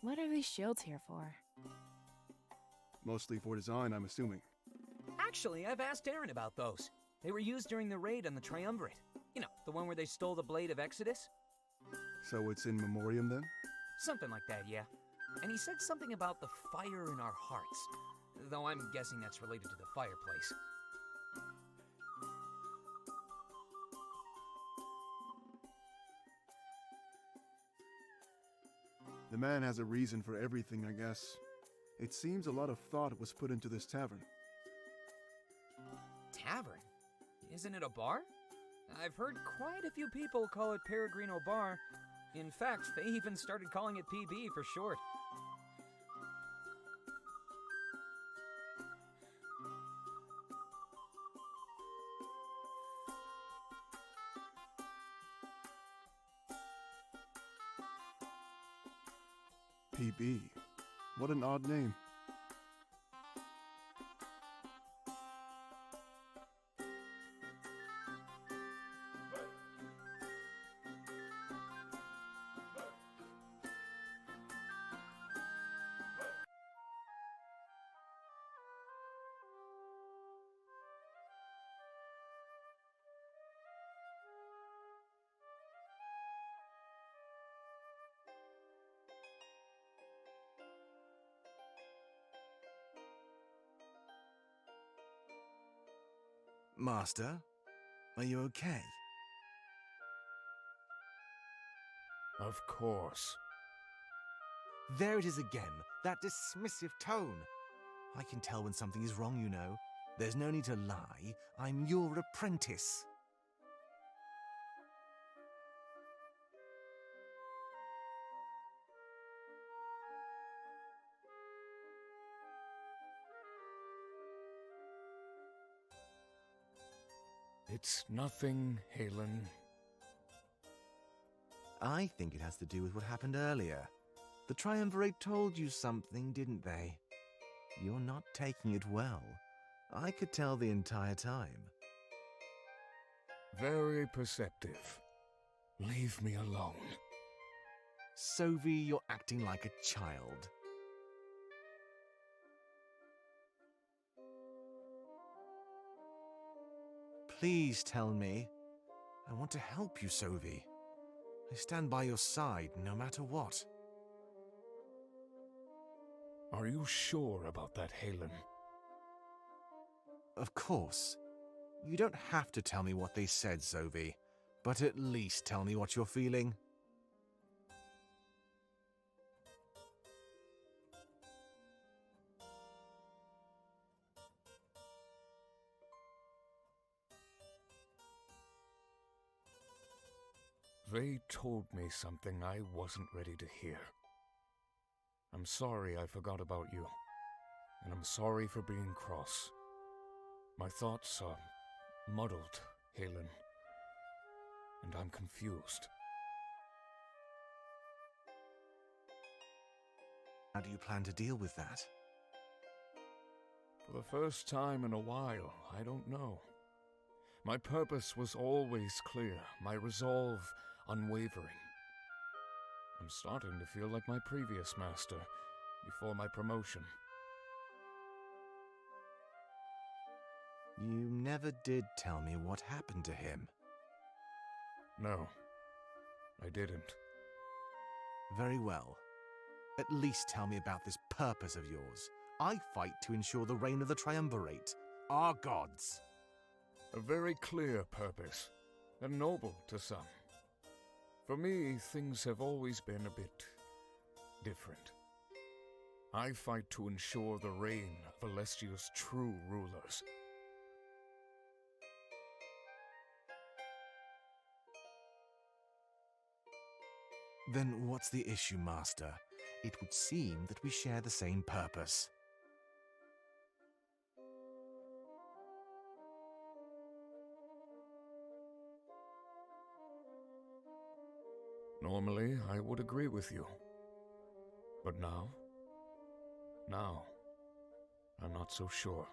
What are these shields here for? Mostly for design, I'm assuming. Actually, I've asked Aaron about those. They were used during the raid on the Triumvirate. You know, the one where they stole the Blade of Exodus? So it's in memoriam then? Something like that, yeah. And he said something about the fire in our hearts. Though I'm guessing that's related to the fireplace. The man has a reason for everything, I guess. It seems a lot of thought was put into this tavern. Tavern? Isn't it a bar? I've heard quite a few people call it Peregrino Bar. In fact, they even started calling it PB for short. PB. What an odd name. Master, are you okay? Of course. There it is again, that dismissive tone. I can tell when something is wrong, you know. There's no need to lie. I'm your apprentice. It's nothing, Halen. I think it has to do with what happened earlier. The Triumvirate told you something, didn't they? You're not taking it well. I could tell the entire time. Very perceptive. Leave me alone. Sophie, you're acting like a child. Please tell me. I want to help you, Sophie. I stand by your side no matter what. Are you sure about that, Halen? Of course. You don't have to tell me what they said, Sophie, but at least tell me what you're feeling. They told me something I wasn't ready to hear. I'm sorry I forgot about you, and I'm sorry for being cross. My thoughts are muddled, Halen, and I'm confused. How do you plan to deal with that? For the first time in a while, I don't know. My purpose was always clear, my resolve unwavering. I'm starting to feel like my previous master, before my promotion. You never did tell me what happened to him. No, I didn't. Very well. At least tell me about this purpose of yours. I fight to ensure the reign of the Triumvirate, our gods. A very clear purpose, and noble to some. For me, things have always been a bit different. I fight to ensure the reign of Alestia's true rulers. Then what's the issue, Master? It would seem that we share the same purpose. Normally, I would agree with you. But now, I'm not so sure.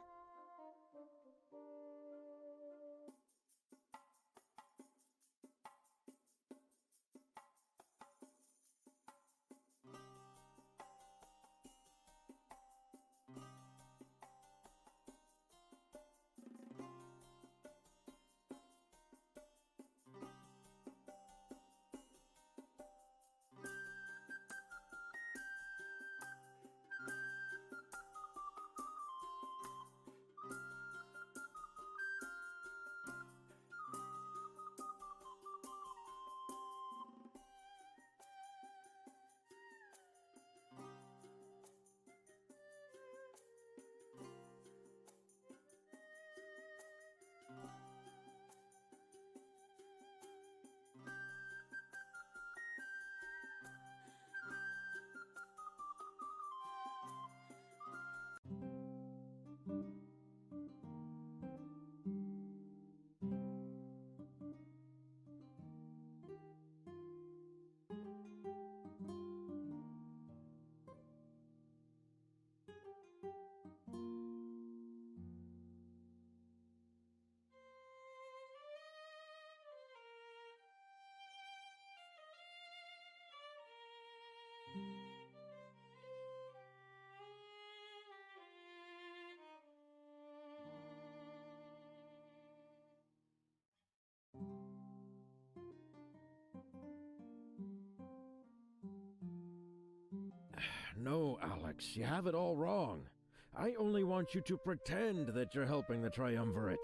No, Alex, you have it all wrong. I only want you to pretend that you're helping the Triumvirate.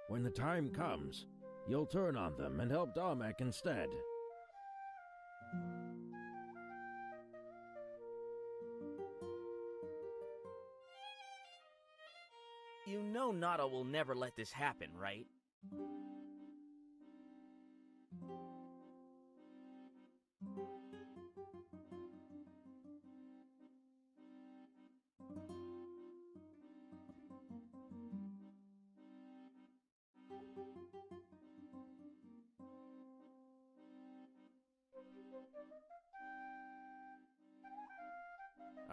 When the time comes, you'll turn on them and help Damek instead. You know Nada will never let this happen, right?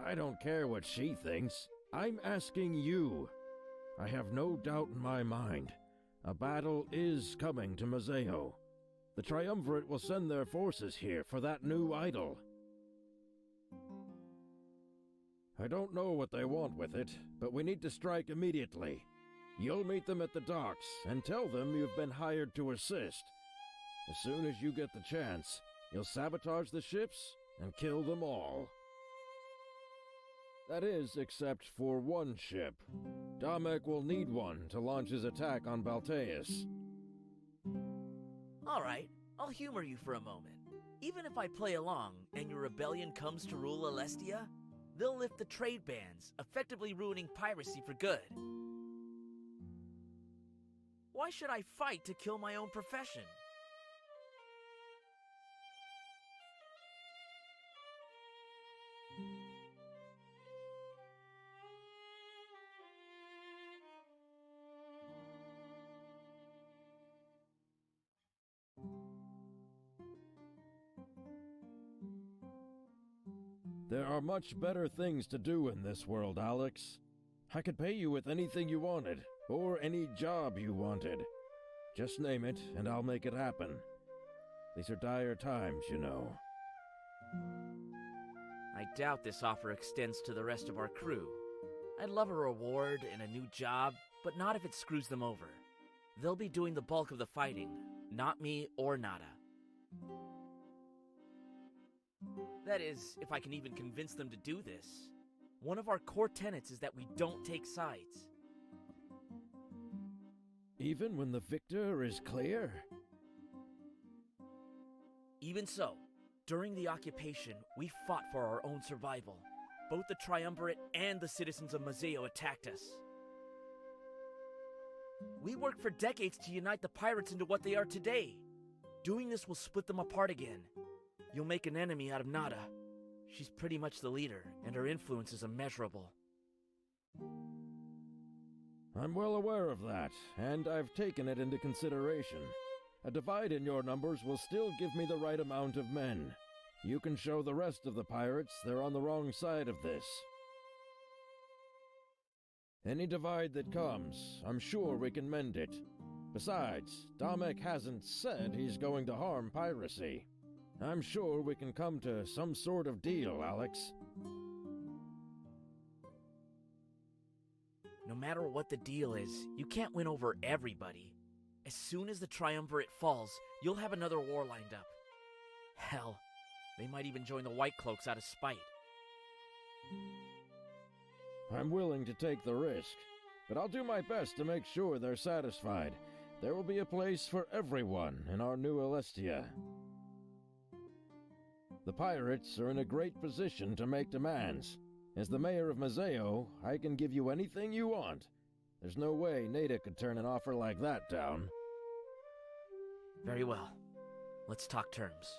I don't care what she thinks. I'm asking you. I have no doubt in my mind. A battle is coming to Mazeo. The Triumvirate will send their forces here for that new idol. I don't know what they want with it, but we need to strike immediately. You'll meet them at the docks and tell them you've been hired to assist. As soon as you get the chance, you'll sabotage the ships and kill them all. That is, except for one ship. Damek will need one to launch his attack on Balteus. Alright, I'll humor you for a moment. Even if I play along and your rebellion comes to rule Alestia, they'll lift the trade bans, effectively ruining piracy for good. Why should I fight to kill my own profession? There are much better things to do in this world, Alex. I could pay you with anything you wanted, or any job you wanted. Just name it, and I'll make it happen. These are dire times, you know. I doubt this offer extends to the rest of our crew. I'd love a reward and a new job, but not if it screws them over. They'll be doing the bulk of the fighting, not me or Nada. That is, if I can even convince them to do this. One of our core tenets is that we don't take sides. Even when the victor is clear? Even so, during the occupation, we fought for our own survival. Both the Triumvirate and the citizens of Mazeo attacked us. We worked for decades to unite the pirates into what they are today. Doing this will split them apart again. You'll make an enemy out of Nada. She's pretty much the leader, and her influence is immeasurable. I'm well aware of that, and I've taken it into consideration. A divide in your numbers will still give me the right amount of men. You can show the rest of the pirates they're on the wrong side of this. Any divide that comes, I'm sure we can mend it. Besides, Damek hasn't said he's going to harm piracy. I'm sure we can come to some sort of deal, Alex. No matter what the deal is, you can't win over everybody. As soon as the Triumvirate falls, you'll have another war lined up. Hell, they might even join the White Cloaks out of spite. I'm willing to take the risk, but I'll do my best to make sure they're satisfied. There will be a place for everyone in our new Alestia. The pirates are in a great position to make demands. As the mayor of Mazeo, I can give you anything you want. There's no way Nada could turn an offer like that down. Very well. Let's talk terms.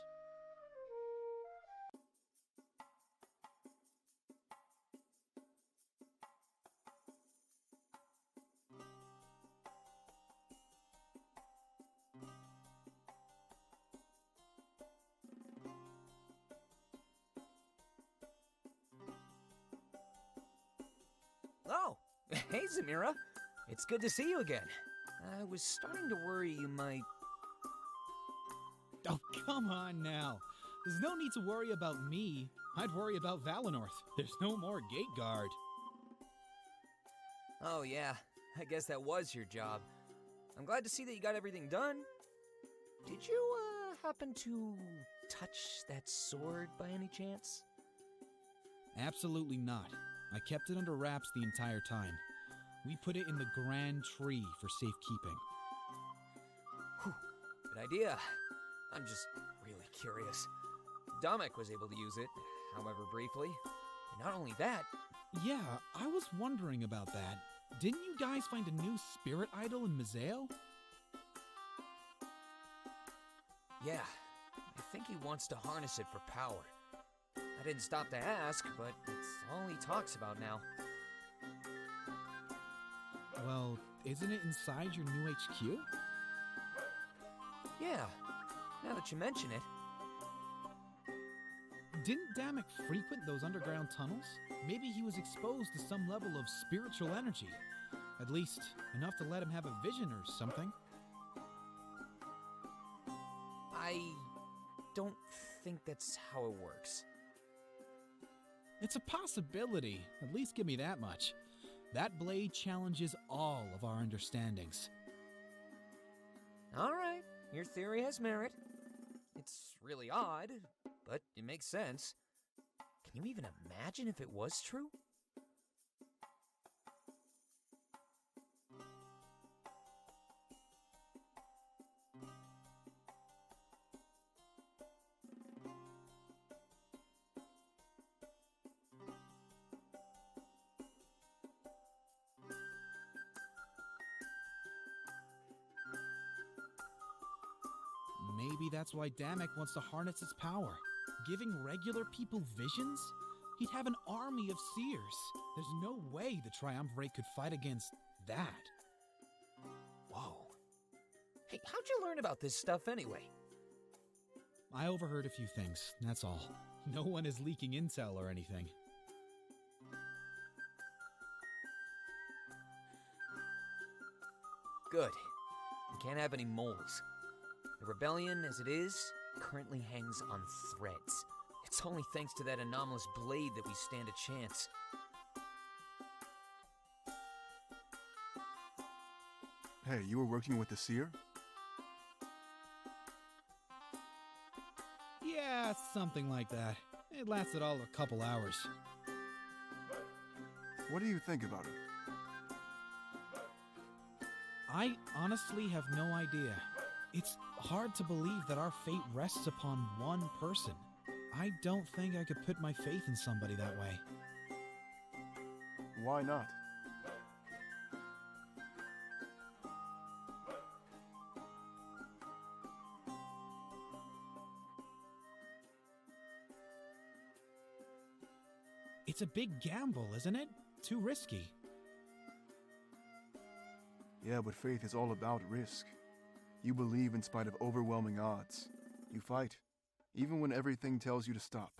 Oh, hey Zamira. It's good to see you again. I was starting to worry you might... Oh, come on now. There's no need to worry about me. I'd worry about Valenorth. There's no more gate guard. Oh yeah, I guess that was your job. I'm glad to see that you got everything done. Did you, happen to touch that sword by any chance? Absolutely not. I kept it under wraps the entire time. We put it in the Grand Tree for safekeeping. Good idea. I'm just really curious. Domek was able to use it, however briefly. And not only that, Yeah, I was wondering about that. Didn't you guys find a new spirit idol in Mazeo? yeah, I think he wants to harness it for power. I didn't stop to ask, but it's all he talks about now. Well, isn't it inside your new HQ? Yeah, now that you mention it. Didn't Damek frequent those underground tunnels? Maybe he was exposed to some level of spiritual energy. At least, enough to let him have a vision or something. I don't think that's how it works. It's a possibility. At least give me that much. That blade challenges all of our understandings. All right, your theory has merit. It's really odd, but it makes sense. Can you even imagine if it was true? Maybe that's why Damek wants to harness its power. Giving regular people visions? He'd have an army of seers. There's no way the Triumvirate could fight against that. Whoa. Hey, how'd you learn about this stuff anyway? I overheard a few things, that's all. No one is leaking intel or anything. Good. We can't have any moles. The rebellion, as it is, currently hangs on threads. It's only thanks to that anomalous blade that we stand a chance. Hey, you were working with the seer? Yeah, something like that. It lasted all a couple hours. What do you think about it? I honestly have no idea. It's hard to believe that our fate rests upon one person. I don't think I could put my faith in somebody that way. Why not? It's a big gamble, isn't it? Too risky. Yeah, but faith is all about risk. You believe in spite of overwhelming odds. You fight, even when everything tells you to stop.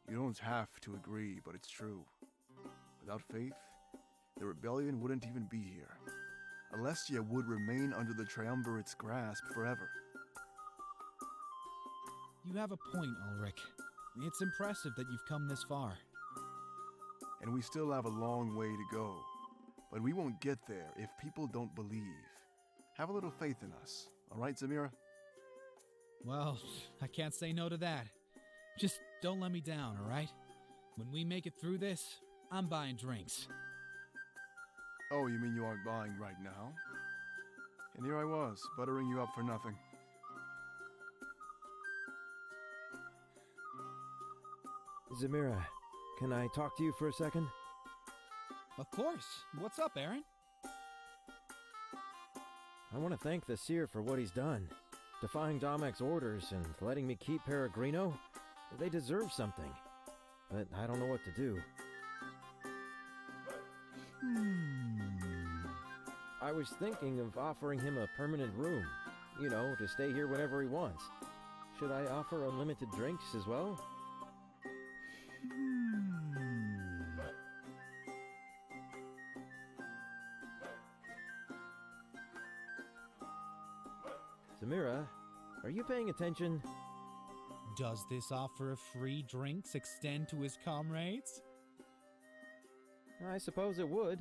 You don't have to agree, but it's true. Without faith, the rebellion wouldn't even be here. Alessia would remain under the Triumvirate's grasp forever. You have a point, Ulrich. It's impressive that you've come this far. And we still have a long way to go. But we won't get there if people don't believe. Have a little faith in us, all right, Zamira? Well, I can't say no to that. Just don't let me down, all right? When we make it through this, I'm buying drinks. Oh, you mean you aren't buying right now? And here I was, buttering you up for nothing. Zamira, can I talk to you for a second? Of course. What's up, Aaron? I want to thank the seer for what he's done. Defying Domek's orders and letting me keep Peregrino. They deserve something. But I don't know what to do. I was thinking of offering him a permanent room. You know, to stay here whenever he wants. Should I offer unlimited drinks as well? Zamira, are you paying attention? Does this offer of free drinks extend to his comrades? I suppose it would.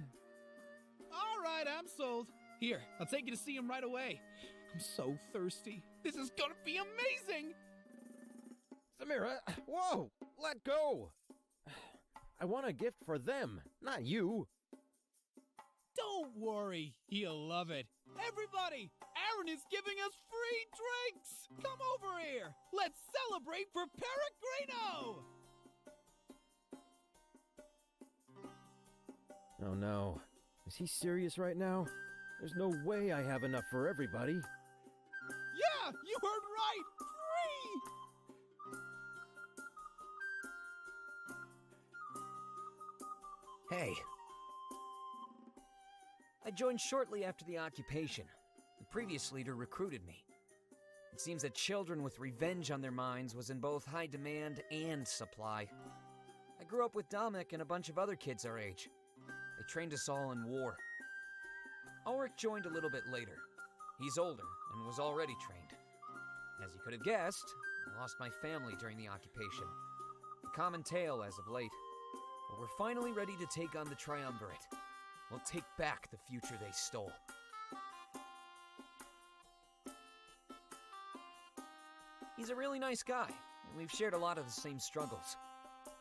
All right, I'm sold. Here, I'll take you to see him right away. I'm so thirsty. This is gonna be amazing! Samira, whoa! Let go! I want a gift for them, not you. Don't worry, he'll love it. Everybody, Aaron is giving us free drinks! Come over here! Let's celebrate for Peregrino! Oh no. Is he serious right now? There's no way I have enough for everybody. Yeah, you heard right! Free! Hey. I joined shortly after the occupation. The previous leader recruited me. It seems that children with revenge on their minds was in both high demand and supply. I grew up with Dominic and a bunch of other kids our age. They trained us all in war. Ulrich joined a little bit later. He's older and was already trained. As you could have guessed, I lost my family during the occupation. A common tale as of late. But we're finally ready to take on the Triumvirate. We'll take back the future they stole. He's a really nice guy, and we've shared a lot of the same struggles.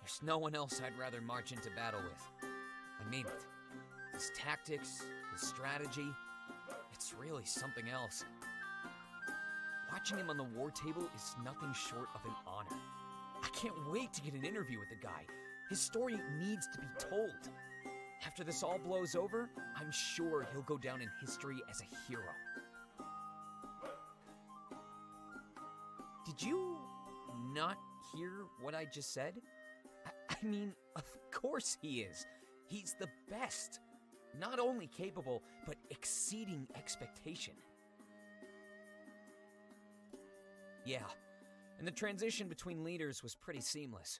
There's no one else I'd rather march into battle with. I mean it. His tactics, his strategy, it's really something else. Watching him on the war table is nothing short of an honor. I can't wait to get an interview with the guy. His story needs to be told. After this all blows over, I'm sure he'll go down in history as a hero. Did you not hear what I just said? I mean, of course he is. He's the best. Not only capable, but exceeding expectation. Yeah, and the transition between leaders was pretty seamless.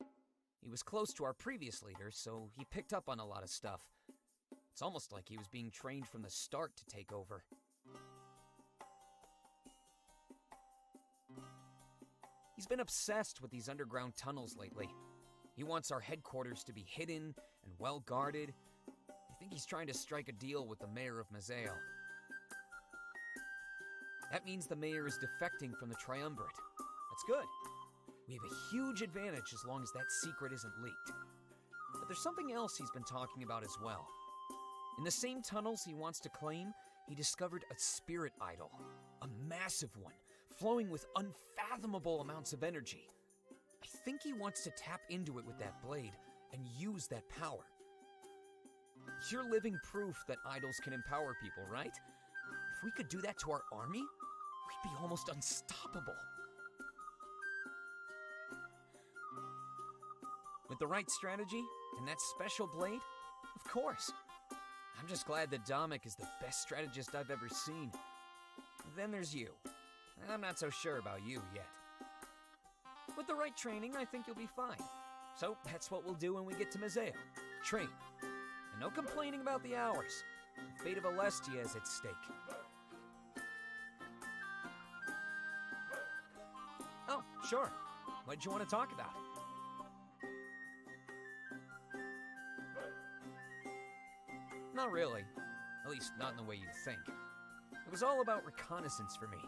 He was close to our previous leader, so he picked up on a lot of stuff. It's almost like he was being trained from the start to take over. He's been obsessed with these underground tunnels lately. He wants our headquarters to be hidden and well guarded. I think he's trying to strike a deal with the mayor of Mazael. That means the mayor is defecting from the Triumvirate. That's good. We have a huge advantage as long as that secret isn't leaked. But there's something else he's been talking about as well. In the same tunnels he wants to claim, he discovered a spirit idol. A massive one, flowing with unfathomable amounts of energy. I think he wants to tap into it with that blade and use that power. You're living proof that idols can empower people, right? If we could do that to our army, we'd be almost unstoppable. With the right strategy and that special blade, of course. I'm just glad that Dominic is the best strategist I've ever seen. Then there's you. I'm not so sure about you yet. With the right training, I think you'll be fine. So that's what we'll do when we get to Mazael. Train. And no complaining about the hours. The fate of Alestia is at stake. Oh, sure. What did you want to talk about? Not really. At least not in the way you'd think. It was all about reconnaissance for me,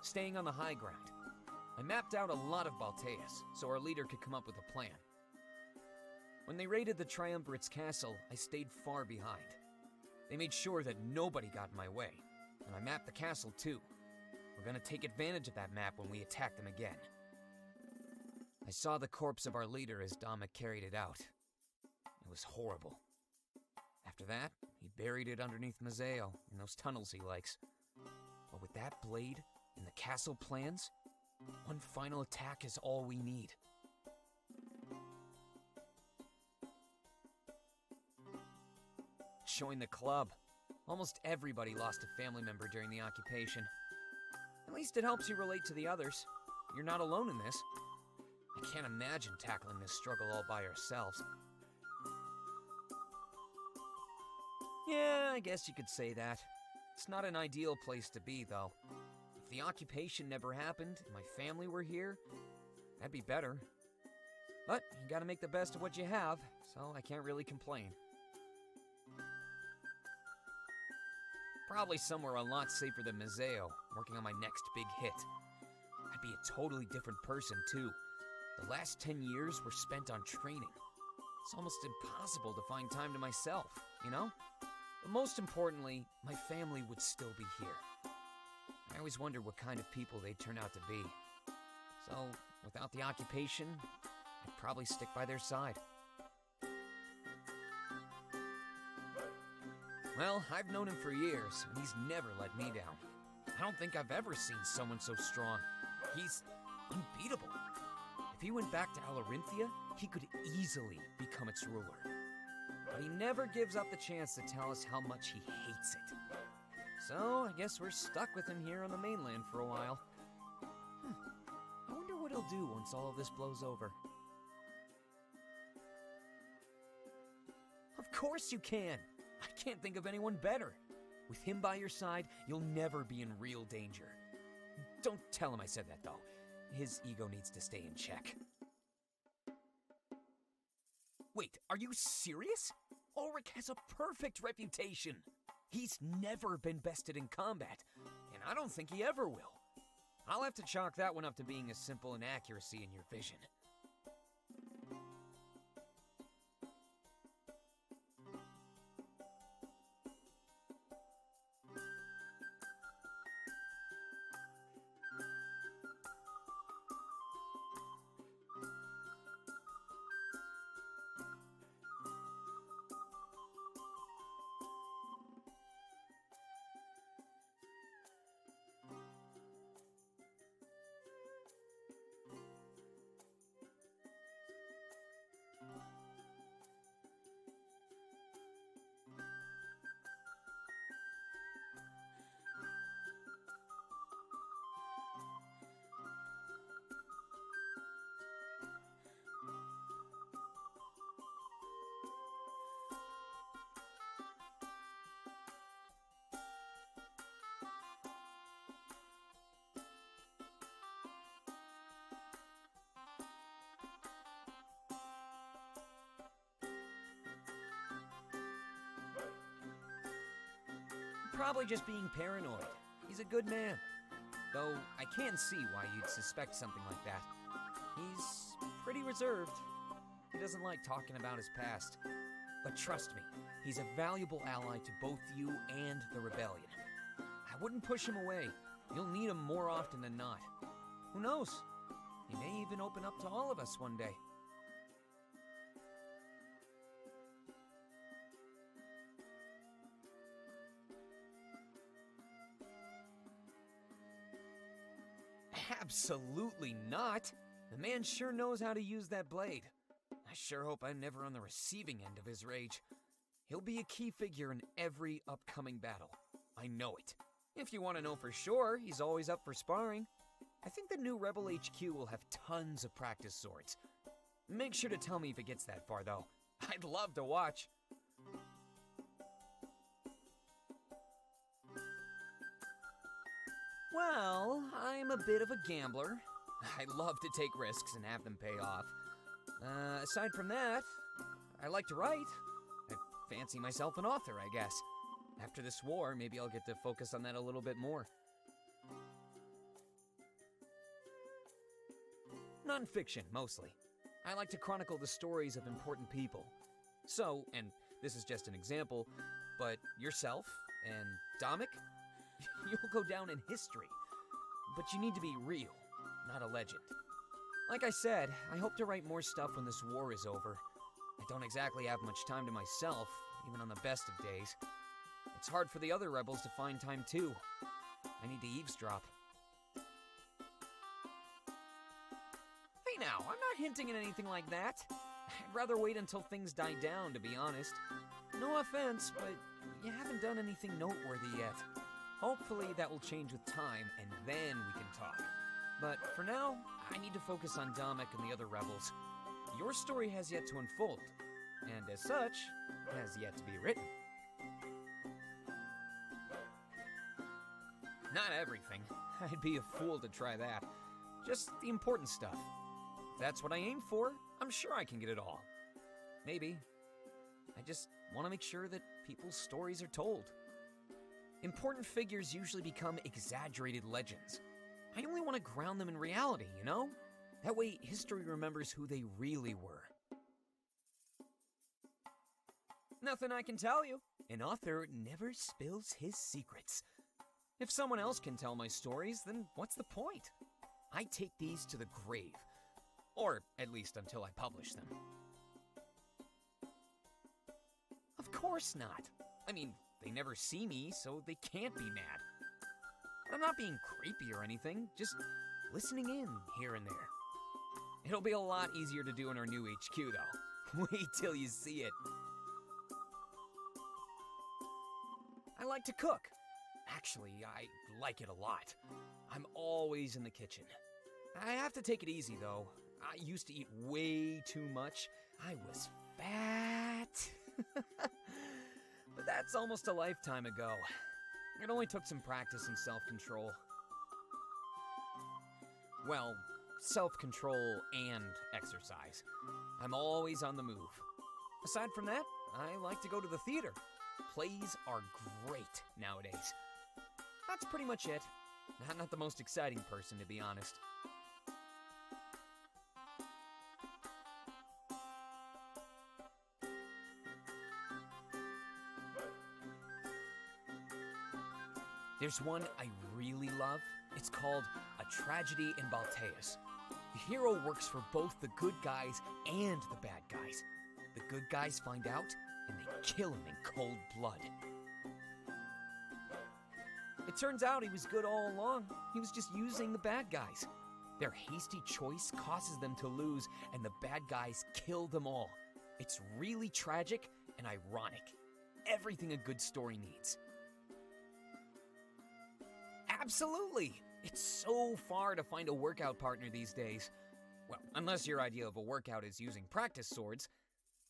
staying on the high ground. I mapped out a lot of Balteus, so our leader could come up with a plan. When they raided the Triumvirate's castle, I stayed far behind. They made sure that nobody got in my way, and I mapped the castle too. We're gonna take advantage of that map when we attack them again. I saw the corpse of our leader as Dominic carried it out. It was horrible. After that, he buried it underneath Mazael in those tunnels he likes. But with that blade and the castle plans, one final attack is all we need. Join the club. Almost everybody lost a family member during the occupation. At least it helps you relate to the others. You're not alone in this. I can't imagine tackling this struggle all by ourselves. Yeah, I guess you could say that. It's not an ideal place to be, though. If the occupation never happened and my family were here, that'd be better. But you gotta make the best of what you have, so I can't really complain. Probably somewhere a lot safer than Mazeo, working on my next big hit. I'd be a totally different person, too. The last 10 years were spent on training. It's almost impossible to find time to myself, you know? But most importantly, my family would still be here. I always wondered what kind of people they'd turn out to be. So, without the occupation, I'd probably stick by their side. Well, I've known him for years, and he's never let me down. I don't think I've ever seen someone so strong. He's unbeatable. If he went back to Alarinthia, he could easily become its ruler. But he never gives up the chance to tell us how much he hates it. So, I guess we're stuck with him here on the mainland for a while. I wonder what he'll do once all of this blows over. Of course you can! I can't think of anyone better. With him by your side, you'll never be in real danger. Don't tell him I said that, though. His ego needs to stay in check. Wait, are you serious? Ulrich has a perfect reputation. He's never been bested in combat, and I don't think he ever will. I'll have to chalk that one up to being a simple inaccuracy in your vision. Probably just being paranoid. He's a good man. Though I can see why you'd suspect something like that. He's pretty reserved. He doesn't like talking about his past. But trust me, he's a valuable ally to both you and the rebellion. I wouldn't push him away. You'll need him more often than not. Who knows? He may even open up to all of us one day. Absolutely not. The man sure knows how to use that blade. I sure hope I'm never on the receiving end of his rage. He'll be a key figure in every upcoming battle. I know it. If you want to know for sure, he's always up for sparring. I think the new Rebel HQ will have tons of practice swords. Make sure to tell me if it gets that far, though. I'd love to watch. Well, I'm a bit of a gambler. I love to take risks and have them pay off. Aside from that, I like to write. I fancy myself an author, I guess. After this war, maybe I'll get to focus on that a little bit more. Non-fiction, mostly. I like to chronicle the stories of important people. So, and this is just an example, but yourself and Domik, you'll go down in history. But you need to be real, not a legend. Like I said, I hope to write more stuff when this war is over. I don't exactly have much time to myself, even on the best of days. It's hard for the other rebels to find time too. I need to eavesdrop. Hey now, I'm not hinting at anything like that. I'd rather wait until things die down, to be honest. No offense, but you haven't done anything noteworthy yet. Hopefully that will change with time, and then we can talk. But for now, I need to focus on Domik and the other rebels. Your story has yet to unfold, and as such, has yet to be written. Not everything. I'd be a fool to try that. Just the important stuff. If that's what I aim for, I'm sure I can get it all. Maybe. I just want to make sure that people's stories are told. Important figures usually become exaggerated legends. I only want to ground them in reality, you know? That way, history remembers who they really were. Nothing I can tell you. An author never spills his secrets. If someone else can tell my stories, then what's the point? I take these to the grave. Or at least until I publish them. Of course not. I mean, they never see me, so they can't be mad. I'm not being creepy or anything, just listening in here and there. It'll be a lot easier to do in our new HQ, though. Wait till you see it. I like to cook. Actually, I like it a lot. I'm always in the kitchen. I have to take it easy, though. I used to eat way too much. I was fat. But that's almost a lifetime ago. It only took some practice and self-control. Well, self-control and exercise. I'm always on the move. Aside from that, I like to go to the theater. Plays are great nowadays. That's pretty much it. I'm not the most exciting person, to be honest. There's one I really love. It's called A Tragedy in Balteus. The hero works for both the good guys and the bad guys. The good guys find out, and they kill him in cold blood. It turns out he was good all along. He was just using the bad guys. Their hasty choice causes them to lose, and the bad guys kill them all. It's really tragic and ironic. Everything a good story needs. Absolutely! It's so far to find a workout partner these days. Well, unless your idea of a workout is using practice swords.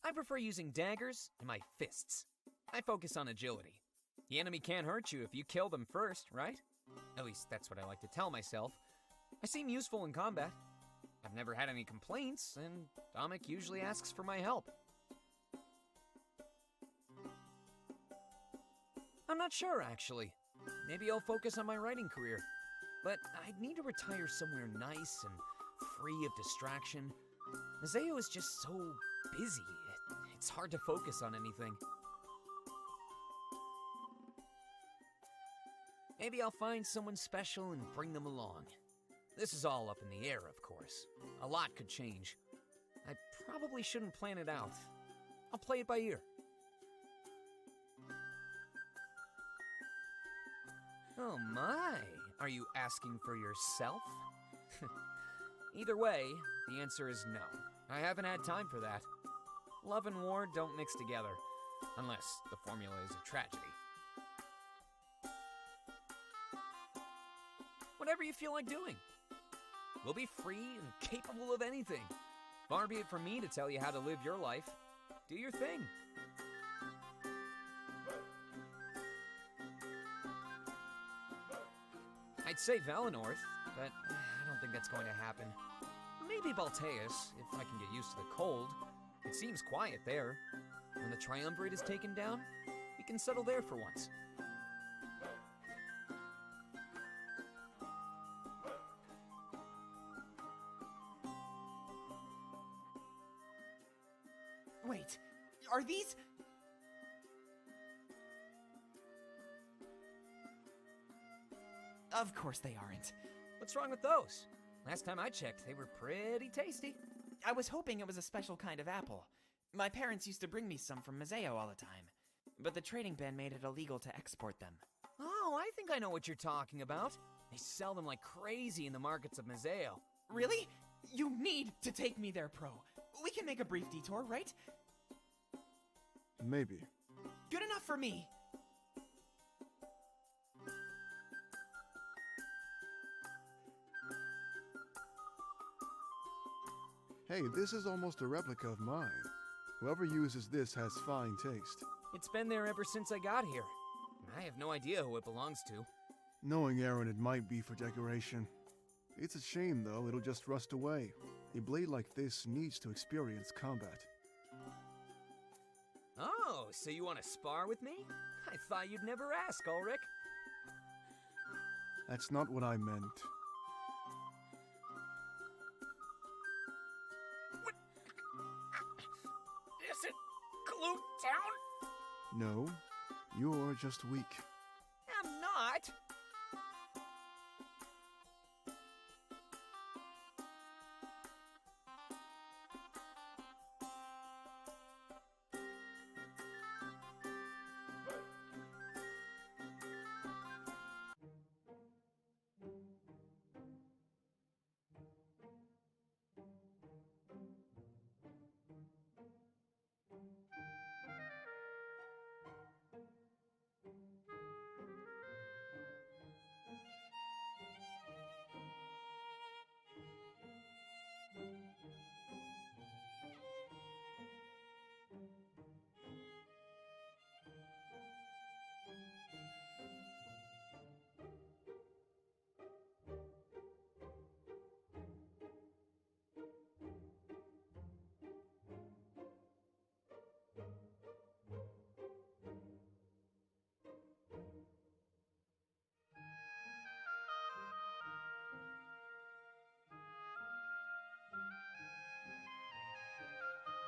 I prefer using daggers and my fists. I focus on agility. The enemy can't hurt you if you kill them first, right? At least that's what I like to tell myself. I seem useful in combat. I've never had any complaints, and Dominic usually asks for my help. I'm not sure, actually. Maybe I'll focus on my writing career. But I'd need to retire somewhere nice and free of distraction. Mazeo is just so busy. It's hard to focus on anything. Maybe I'll find someone special and bring them along. This is all up in the air, of course. A lot could change. I probably shouldn't plan it out. I'll play it by ear. Oh my, are you asking for yourself? Either way, the answer is no. I haven't had time for that. Love and war don't mix together, unless the formula is a tragedy. Whatever you feel like doing. We'll be free and capable of anything. Far be it from me to tell you how to live your life. Do your thing. I'd say Valenorth, but I don't think that's going to happen. Maybe Balteus, if I can get used to the cold. It seems quiet there. When the Triumvirate is taken down, we can settle there for once. Wait, are these... Of course they aren't. What's wrong with those? Last time I checked, they were pretty tasty. I was hoping it was a special kind of apple. My parents used to bring me some from Mazeo all the time, but the trading ban made it illegal to export them. Oh, I think I know what you're talking about. They sell them like crazy in the markets of Mazeo. Really? You need to take me there, Pro. We can make a brief detour, right? Maybe. Good enough for me. Hey, this is almost a replica of mine. Whoever uses this has fine taste. It's been there ever since I got here. I have no idea who it belongs to. Knowing Aaron, it might be for decoration. It's a shame, though, it'll just rust away. A blade like this needs to experience combat. Oh, so you want to spar with me? I thought you'd never ask, Ulrich. That's not what I meant. Is it glued down? No, you're just weak. I'm not.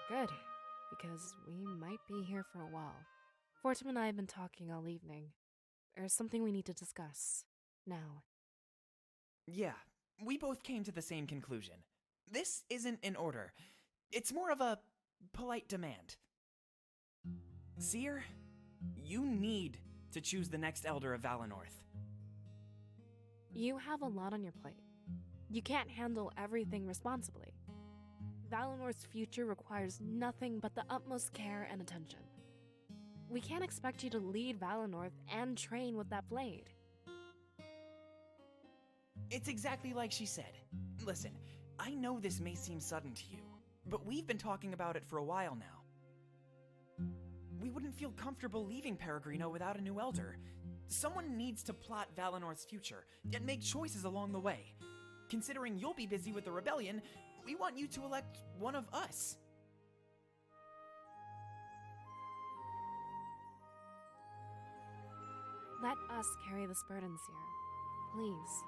Good, because we might be here for a while. Fortum and I have been talking all evening. There's something we need to discuss. Now. Yeah, we both came to the same conclusion. This isn't an order. It's more of a polite demand. Seer, you need to choose the next Elder of Valinor. You have a lot on your plate. You can't handle everything responsibly. Valinor's future requires nothing but the utmost care and attention. We can't expect you to lead Valinor and train with that blade. It's exactly like she said. Listen, I know this may seem sudden to you, but we've been talking about it for a while now. We wouldn't feel comfortable leaving Peregrino without a new elder. Someone needs to plot Valinor's future and make choices along the way. Considering you'll be busy with the rebellion, we want you to elect one of us. Let us carry this burden, Seer. Please.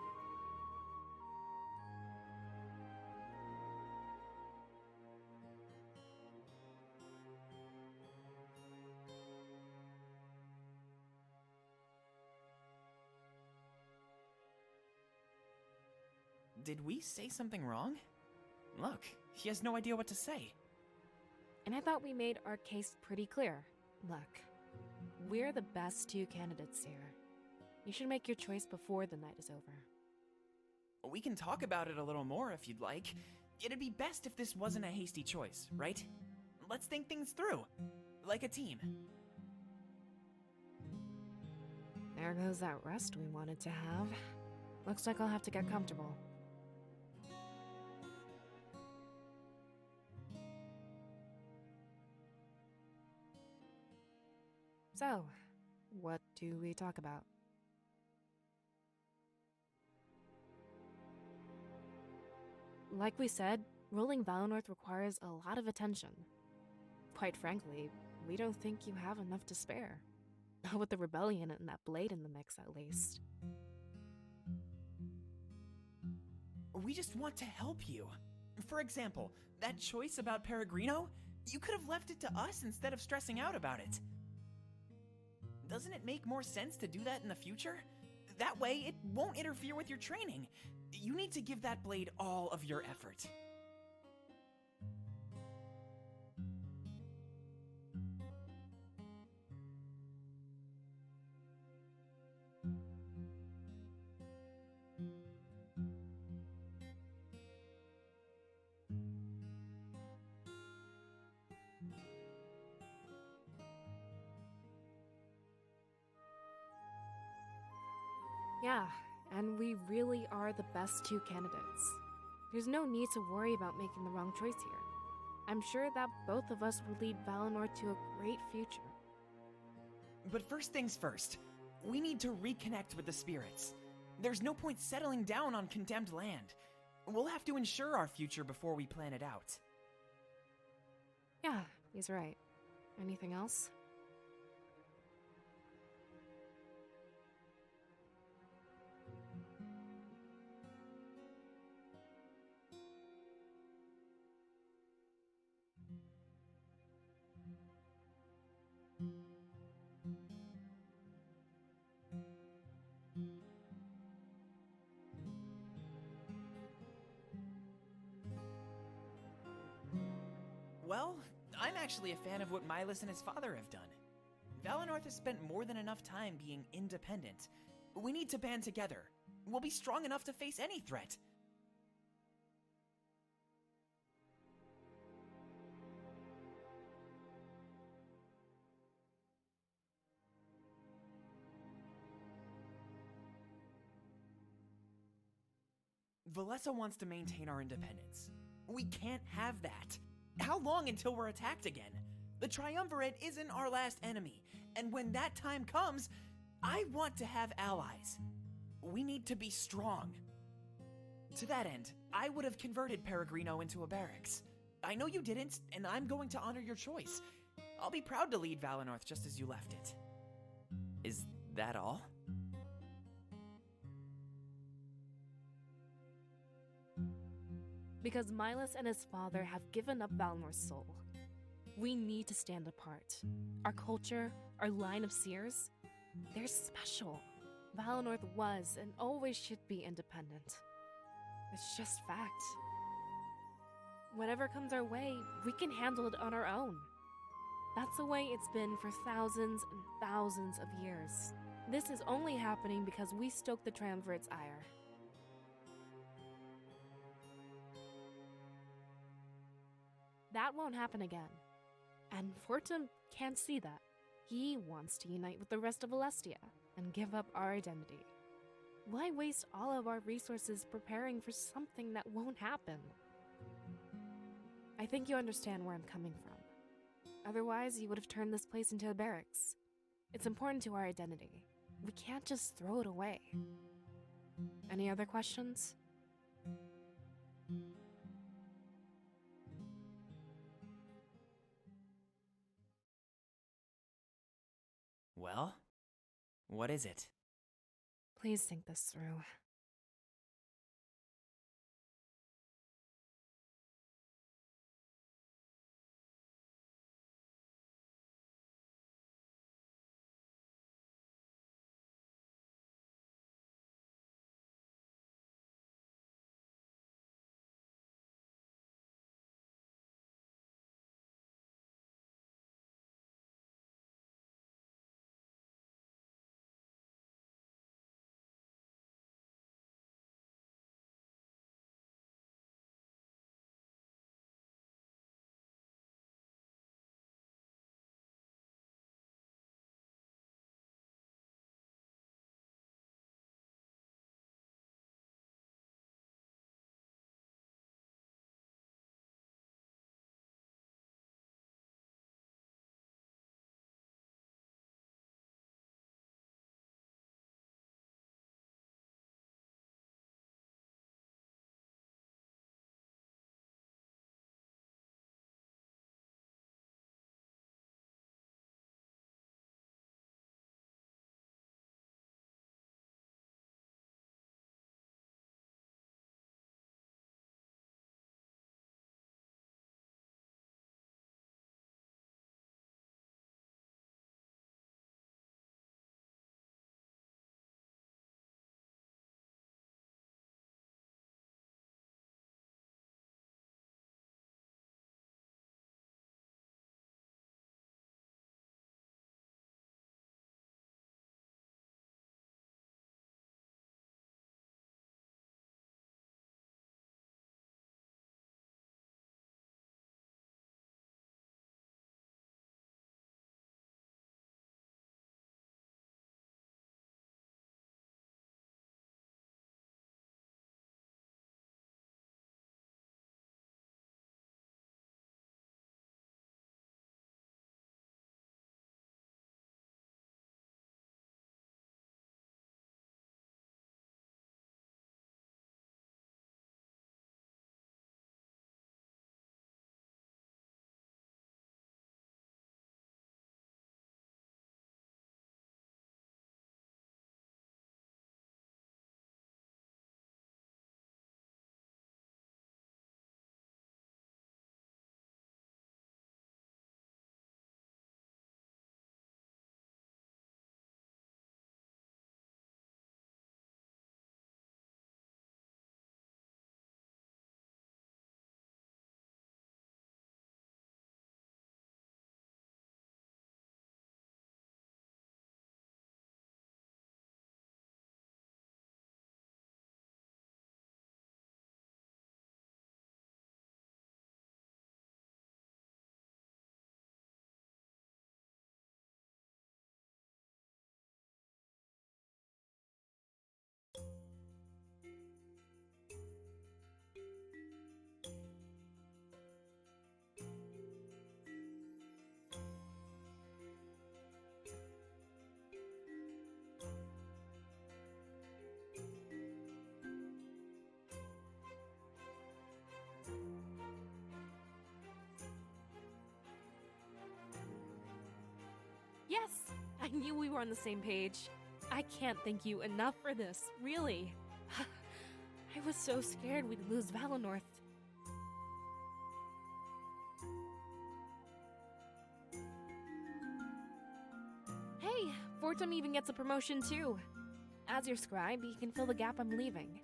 Did we say something wrong? Look, he has no idea what to say. And I thought we made our case pretty clear. Look, we're the best two candidates here. You should make your choice before the night is over. We can talk about it a little more if you'd like. It'd be best if this wasn't a hasty choice, right? Let's think things through, like a team. There goes that rest we wanted to have. Looks like I'll have to get comfortable. So, what do we talk about? Like we said, ruling Valinor requires a lot of attention. Quite frankly, we don't think you have enough to spare. Not with the rebellion and that blade in the mix, at least. We just want to help you. For example, that choice about Peregrino, you could have left it to us instead of stressing out about it. Doesn't it make more sense to do that in the future? That way, it won't interfere with your training. You need to give that blade all of your effort. Yeah, and we really are the best two candidates. There's no need to worry about making the wrong choice here. I'm sure that both of us will lead Valinor to a great future. But first things first, we need to reconnect with the spirits. There's no point settling down on condemned land. We'll have to ensure our future before we plan it out. Yeah, he's right. Anything else? Well, I'm actually a fan of what Milas and his father have done. Valinor has spent more than enough time being independent. We need to band together. We'll be strong enough to face any threat. Valessa wants to maintain our independence. We can't have that. How long until we're attacked again? The Triumvirate isn't our last enemy, and when that time comes, I want to have allies. We need to be strong. To that end, I would have converted Peregrino into a barracks. I know you didn't, and I'm going to honor your choice. I'll be proud to lead Valinor just as you left it. Is that all? Because Milas and his father have given up Valinor's soul. We need to stand apart. Our culture, our line of seers, they're special. Valinor was and always should be independent. It's just fact. Whatever comes our way, we can handle it on our own. That's the way it's been for thousands and thousands of years. This is only happening because we stoked the Triumvirate's ire. That won't happen again. And Fortum can't see that. He wants to unite with the rest of Alestia and give up our identity. Why waste all of our resources preparing for something that won't happen? I think you understand where I'm coming from. Otherwise, you would have turned this place into a barracks. It's important to our identity. We can't just throw it away. Any other questions? Well, what is it? Please think this through. knew we were on the same page. I can't thank you enough for this, really. I was so scared we'd lose Valinor. Hey, Fortum even gets a promotion too. As your scribe, he can fill the gap I'm leaving.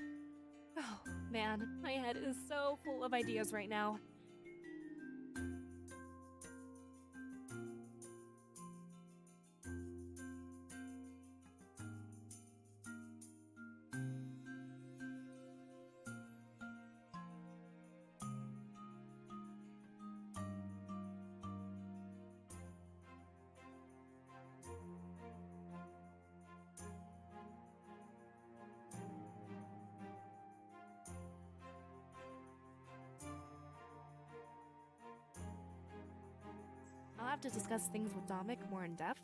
Oh, man, my head is so full of ideas right now. I'll have to discuss things with Dominic more in depth.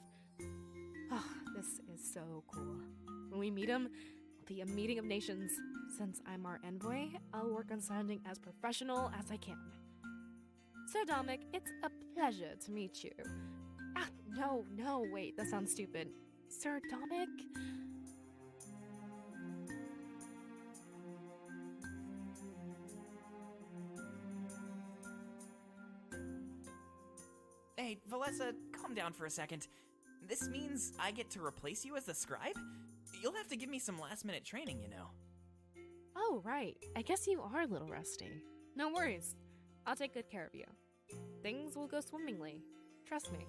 Oh, this is so cool. When we meet him, it'll be a meeting of nations. Since I'm our envoy, I'll work on sounding as professional as I can. So Dominic, it's a pleasure to meet you. No, wait, that sounds stupid. Sir Dominic? Hey, Valessa, calm down for a second. This means I get to replace you as the scribe? You'll have to give me some last-minute training, you know. Oh, right. I guess you are a little rusty. No worries. I'll take good care of you. Things will go swimmingly. Trust me.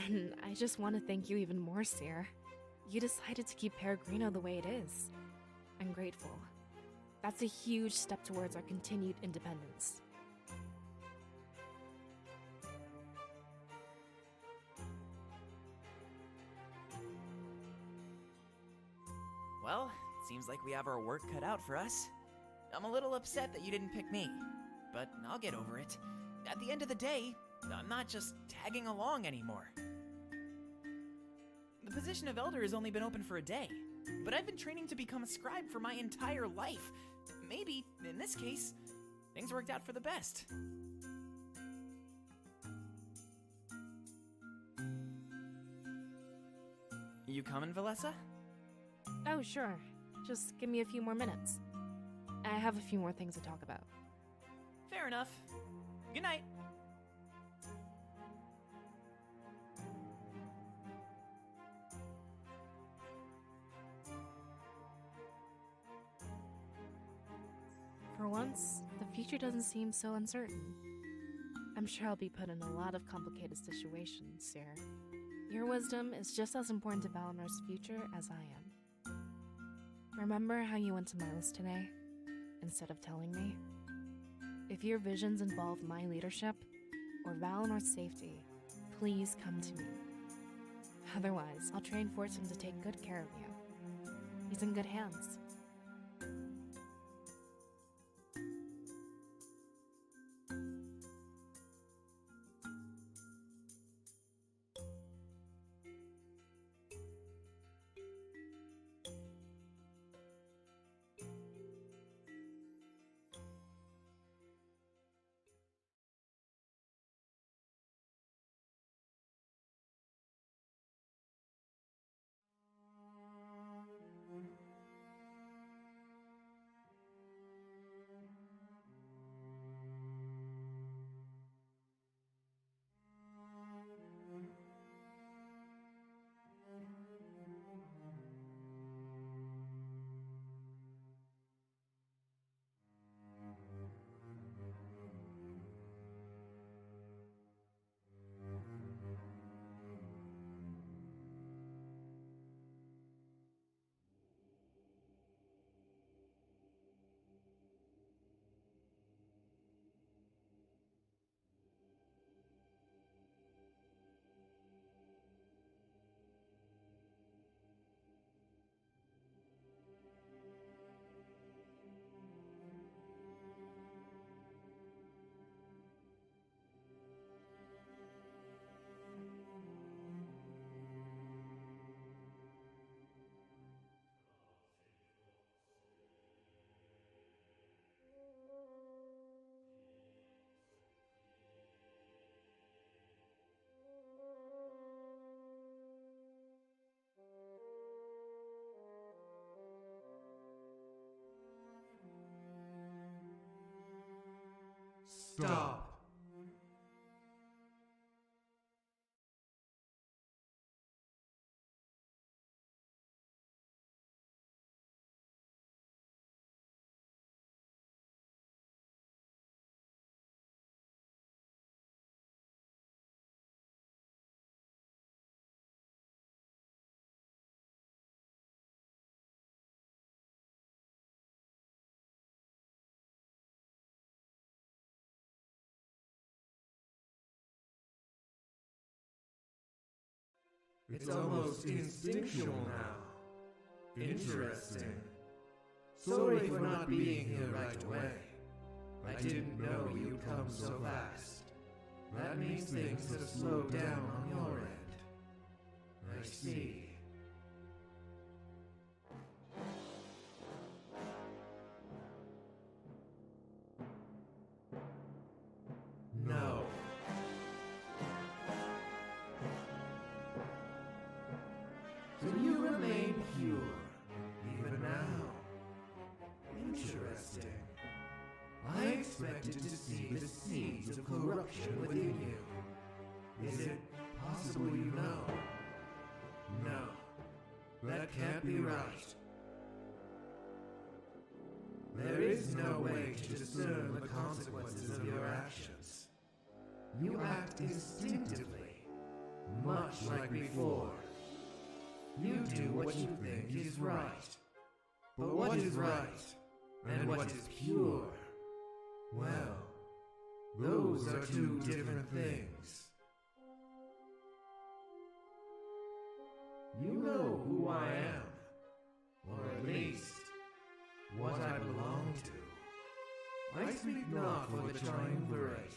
And I just want to thank you even more, Seer. You decided to keep Peregrino the way it is. I'm grateful. That's a huge step towards our continued independence. Well, seems like we have our work cut out for us. I'm a little upset that you didn't pick me, but I'll get over it. At the end of the day, I'm not just tagging along anymore. The position of Elder has only been open for a day, but I've been training to become a scribe for my entire life. Maybe, in this case, things worked out for the best. You coming, Valessa? Oh, sure. Just give me a few more minutes. I have a few more things to talk about. Fair enough. Good night. For once, the future doesn't seem so uncertain. I'm sure I'll be put in a lot of complicated situations, Seer. Your wisdom is just as important to Valinor's future as I am. Remember how you went to Miles today, instead of telling me? If your visions involve my leadership, or Valinor's safety, please come to me. Otherwise, I'll train Fortune to take good care of you. He's in good hands. Stop. It's almost instinctual now. Interesting. Sorry for not being here right away. I didn't know you'd come so fast. That means things have slowed down on your end. I see. No. So you remain pure, even now. Interesting. I expected to see the seeds of corruption within you. Is it possible you know? No. That can't be right. There is no way to discern the consequences of your actions. You act instinctively, much like before. You do what you think is right. But what is right, and what is pure? Well, those are two different things. You know who I am, or at least, what I belong to. I speak not for the triumvirate,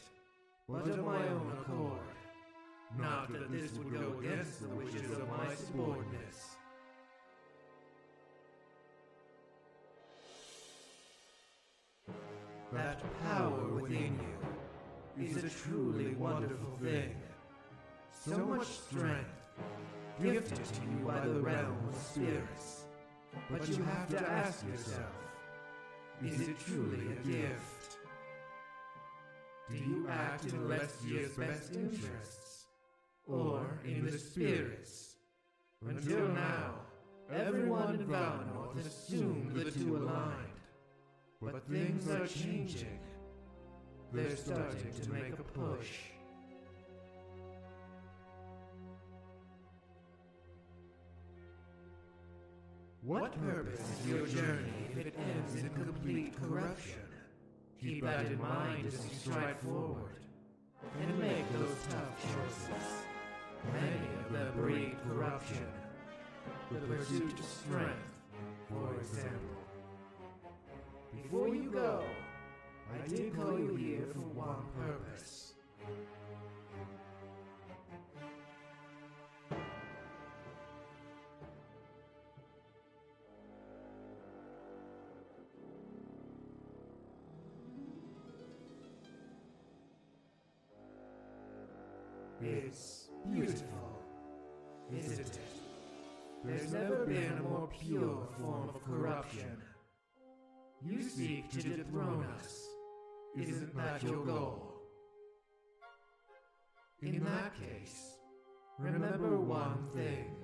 but of my own accord. Not that this would go against the wishes of my subordinates. That power within you is a truly wonderful thing. So much strength, gifted to you by the realm of spirits. But you have to ask yourself, is it truly a gift? Do you act in Lestia's best interests, or in the spirits? Until now, everyone in Valinor assumed the two aligned. But things are changing. They're starting to make a push. What purpose is your journey if it ends in complete corruption? Keep that in mind as you stride forward, and make those tough choices. Many of them breed corruption. The pursuit of strength, for example. Before you go, I did call you here for one purpose. It's beautiful, isn't it? There's never been a more pure form of corruption. You seek to dethrone us. Isn't that your goal? In that case, remember one thing.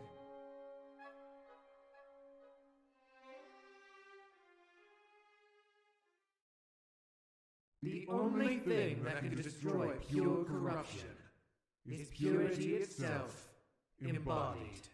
The only thing that can destroy pure corruption is purity itself, embodied.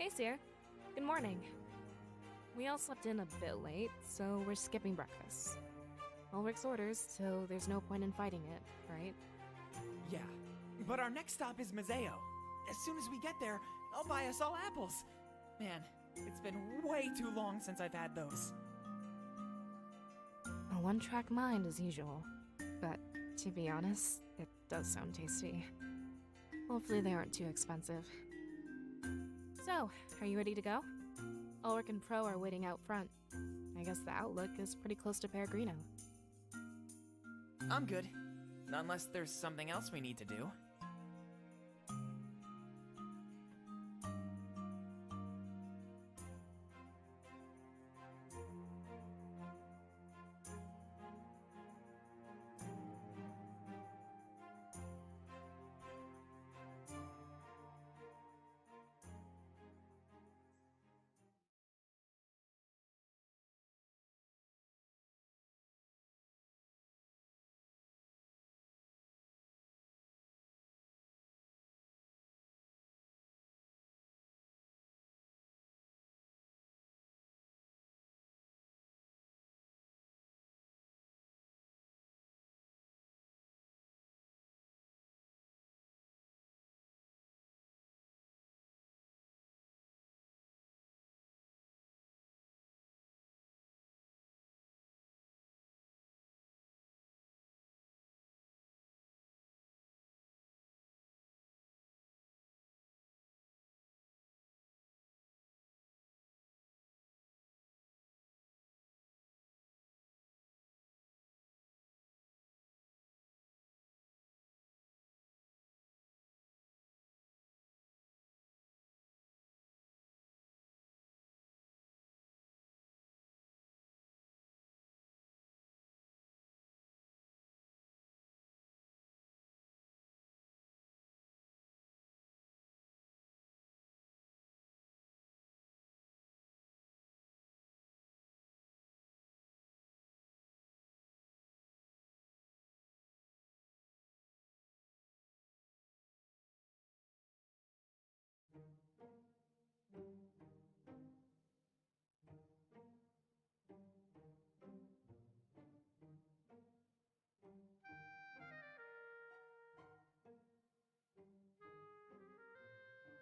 Hey, Seer. Good morning. We all slept in a bit late, so we're skipping breakfast. Ulrich's orders, so there's no point in fighting it, right? Yeah, but our next stop is Mazeo. As soon as we get there, I'll buy us all apples. Man, it's been way too long since I've had those. A one-track mind as usual. But to be honest, it does sound tasty. Hopefully they aren't too expensive. So, are you ready to go? Ulrich and Pro are waiting out front. I guess the outlook is pretty close to Peregrino. I'm good. Unless there's something else we need to do.